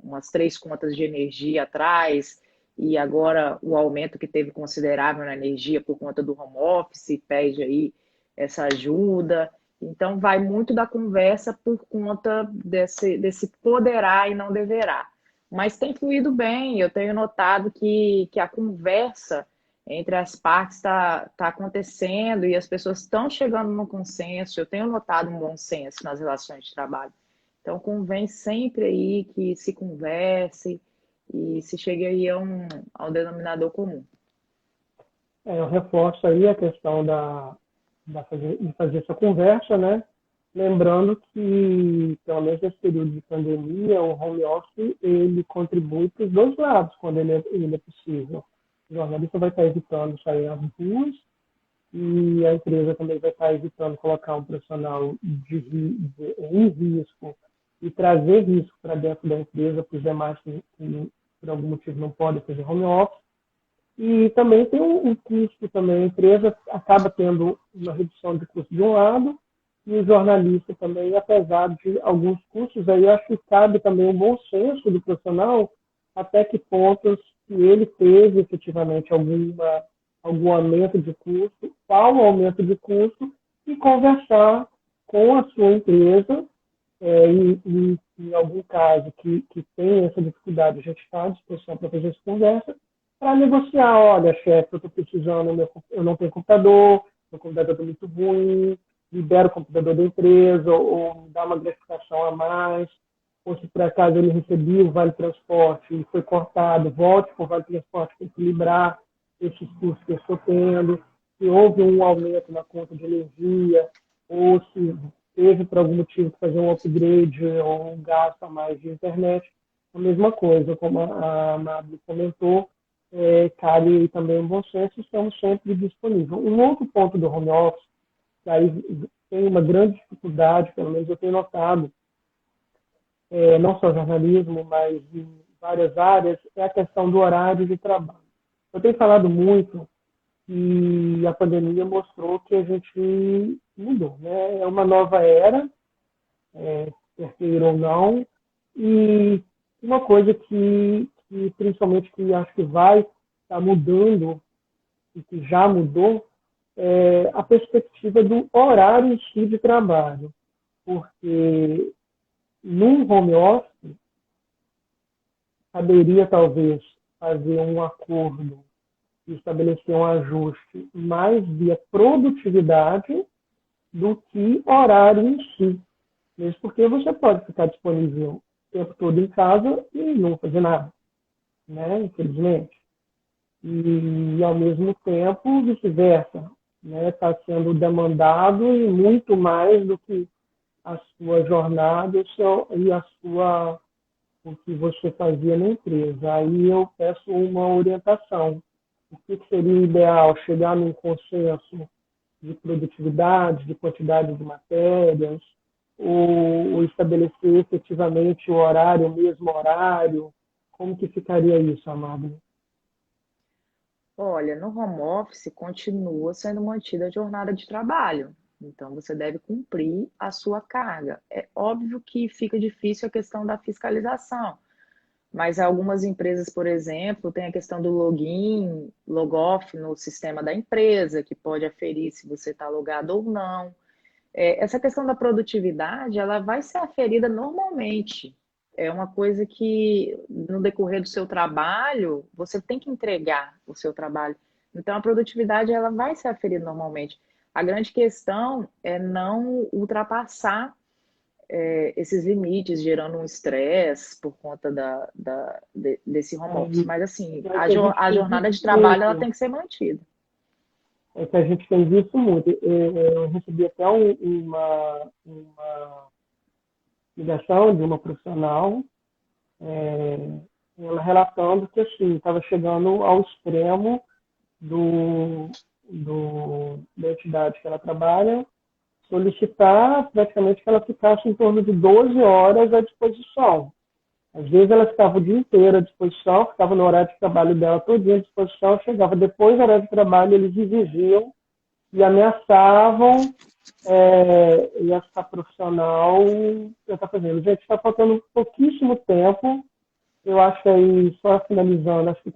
umas 3 contas de energia atrás, e agora o aumento que teve considerável na energia por conta do home office, pede aí essa ajuda. Então, vai muito da conversa por conta desse poderá e não deverá. Mas tem fluído bem, eu tenho notado que a conversa entre as partes está acontecendo e as pessoas estão chegando no consenso. Eu tenho notado um bom senso nas relações de trabalho. Então, convém sempre aí que se converse e se chegue aí ao denominador comum. Eu reforço aí a questão de fazer essa conversa, né? Lembrando que, pelo menos nesse período de pandemia, o home office ele contribui para os dois lados, quando ele é possível. O jornalista vai estar evitando sair às ruas e a empresa também vai estar evitando colocar um profissional em risco e trazer risco para dentro da empresa para os demais que, por algum motivo, não podem fazer home office. E também tem um custo também. A empresa acaba tendo uma redução de custo de um lado e o jornalista também, apesar de alguns custos, aí acho que cabe também o bom senso do profissional até que pontos que ele teve efetivamente algum aumento de custo, qual o aumento de custo, e conversar com a sua empresa, e em algum caso que tem essa dificuldade, a gente está à disposição para fazer essa conversa, para negociar, olha, chefe, eu estou precisando, eu não tenho computador, meu computador está muito ruim, libera o computador da empresa, ou dá uma gratificação a mais. ou se por acaso ele recebia o Vale Transporte e foi cortado, volte para o Vale Transporte para equilibrar esses custos que eu estou tendo, se houve um aumento na conta de energia, ou se teve por algum motivo que fazer um upgrade ou um gasto a mais de internet. A mesma coisa, como a Mabel comentou, cabe também um bom senso, estamos sempre disponíveis. Um outro ponto do home office, que aí tem uma grande dificuldade, pelo menos eu tenho notado, não só jornalismo, mas em várias áreas, é a questão do horário de trabalho. Eu tenho falado muito que a pandemia mostrou que a gente mudou, né? É uma nova era, quer queira ou não, e uma coisa que principalmente que acho que vai estar mudando e que já mudou é a perspectiva do horário em si de trabalho, porque num home office caberia talvez fazer um acordo e estabelecer um ajuste mais via produtividade do que horário em si. Mesmo porque você pode ficar disponível o tempo todo em casa e não fazer nada, né? Infelizmente. E, ao mesmo tempo, vice-versa. Né? Está sendo demandado e muito mais do que a sua jornada e o que você fazia na empresa. Aí eu peço uma orientação. O que seria ideal? Chegar num consenso de produtividade, de quantidade de matérias, ou estabelecer efetivamente o horário, o mesmo horário? Como que ficaria isso, Amável? Olha, no home office continua sendo mantida a jornada de trabalho. Então, você deve cumprir a sua carga. É óbvio que fica difícil a questão da fiscalização, mas algumas empresas, por exemplo, têm a questão do login, log-off no sistema da empresa, que pode aferir se você está logado ou não. Essa questão da produtividade, ela vai ser aferida normalmente. É uma coisa que, no decorrer do seu trabalho, você tem que entregar o seu trabalho. Então, a produtividade, ela vai ser aferida normalmente. A grande questão é não ultrapassar esses limites, gerando um estresse por conta desse home office. Mas, assim, a jornada de trabalho, ela tem que ser mantida. É que a gente tem visto muito. Eu recebi até uma ligação de uma profissional, ela relatando que assim estava chegando ao extremo da entidade que ela trabalha, solicitar praticamente que ela ficasse em torno de 12 horas à disposição. Às vezes ela ficava o dia inteiro à disposição, ficava no horário de trabalho dela todo dia à disposição, chegava depois do horário de trabalho, eles exigiam e ameaçavam e essa profissional está fazendo. Gente, está faltando pouquíssimo tempo. Eu acho que aí, só finalizando, acho que